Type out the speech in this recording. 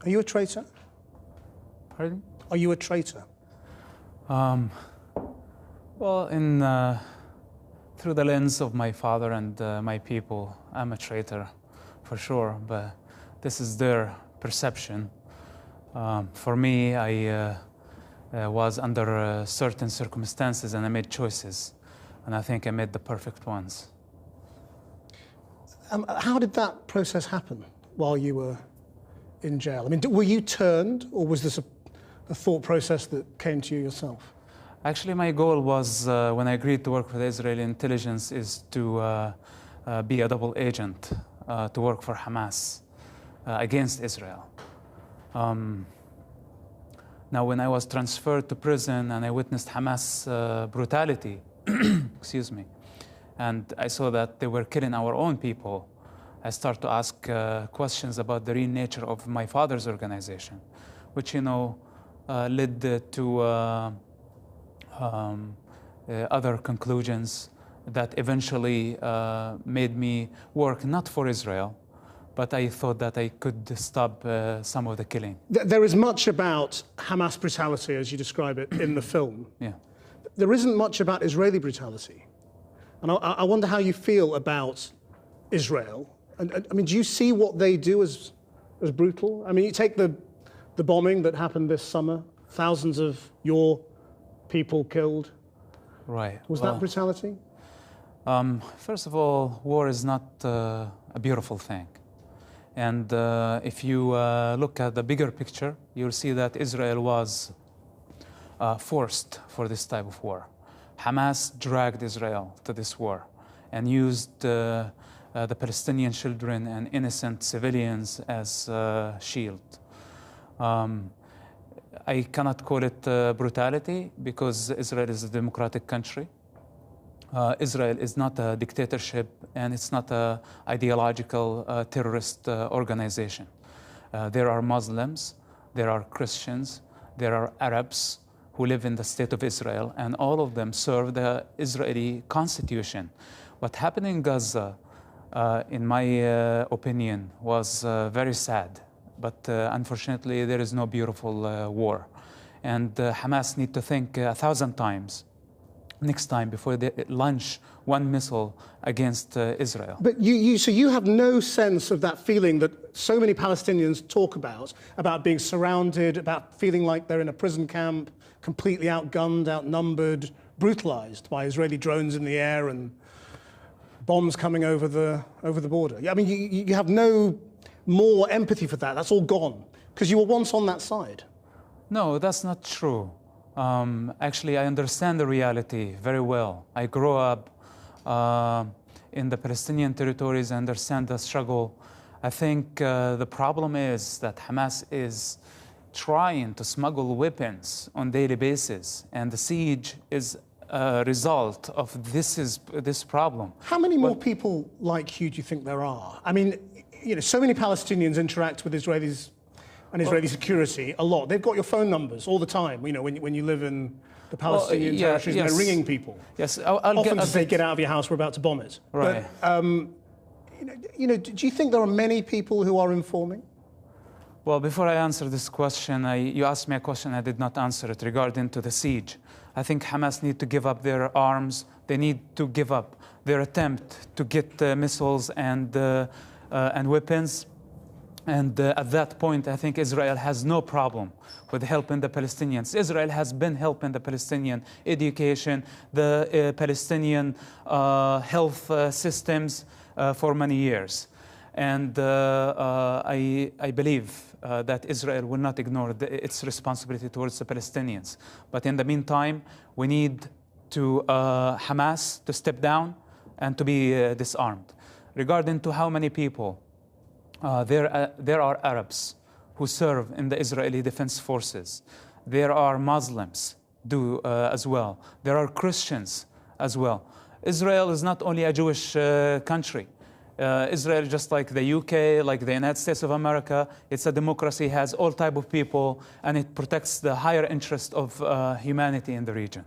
Are you a traitor? Pardon? Are you a traitor? Well, through the lens of my father and my people, I'm a traitor, for sure. But this is their perception. For me, I was under certain circumstances and I made choices. And I think I made the perfect ones. How did that process happen while you were in jail? I mean, were you turned, or was this a thought process that came to you yourself? Actually, my goal was, when I agreed to work for the Israeli intelligence, is to be a double agent, to work for Hamas against Israel. Now, when I was transferred to prison and I witnessed Hamas brutality, excuse me, and I saw that they were killing our own people, I started to ask questions about the real nature of my father's organization, which, led to other conclusions that eventually made me work not for Israel, but I thought that I could stop some of the killing. There is much about Hamas brutality, as you describe it, in the film. Yeah. There isn't much about Israeli brutality. And I wonder how you feel about Israel. And I mean, do you see what they do as brutal? I mean, you take the bombing that happened this summer, thousands of your people killed. Right. Was that brutality? First of all, war is not a beautiful thing. And if you look at the bigger picture, you'll see that Israel was forced for this type of war. Hamas dragged Israel to this war and used the Palestinian children and innocent civilians as a shield. I cannot call it brutality because Israel is a democratic country. Israel is not a dictatorship, and it's not an ideological terrorist organization. There are Muslims, there are Christians, there are Arabs who live in the state of Israel, and all of them serve the Israeli constitution. What happened in Gaza, in my opinion, was very sad. But unfortunately, there is no beautiful war. And Hamas need to think 1,000 times next time before they launch one missile against Israel. But so you have no sense of that feeling that so many Palestinians talk about being surrounded, about feeling like they're in a prison camp, completely outgunned, outnumbered, brutalized by Israeli drones in the air and bombs coming over the border. I mean, you have no more empathy for that. That's all gone because you were once on that side. No, that's not true. Actually, I understand the reality very well. I grew up in the Palestinian territories. I understand the struggle. I think the problem is that Hamas is trying to smuggle weapons on a daily basis, and the siege is a result of this problem. How many more people like you do you think there are? I mean, so many Palestinians interact with Israelis and Israeli security a lot. They've got your phone numbers all the time, when you live in the Palestinian territories, and they're ringing people. Yes, often to say, get out of your house, we're about to bomb it. Right. But, do you think there are many people who are informing? Well, before I answer this question, you asked me a question, I did not answer it regarding to the siege. I think Hamas need to give up their arms. They need to give up their attempt to get missiles and weapons. And at that point, I think Israel has no problem with helping the Palestinians. Israel has been helping the Palestinian education, the Palestinian health systems for many years. And I believe that Israel will not ignore its responsibility towards the Palestinians. But in the meantime, we need to Hamas to step down and to be disarmed. Regarding to how many people, there are Arabs who serve in the Israeli Defense Forces. There are Muslims as well. There are Christians as well. Israel is not only a Jewish country. Israel, just like the UK, like the United States of America, it's a democracy, has all type of people, and it protects the higher interest of humanity in the region.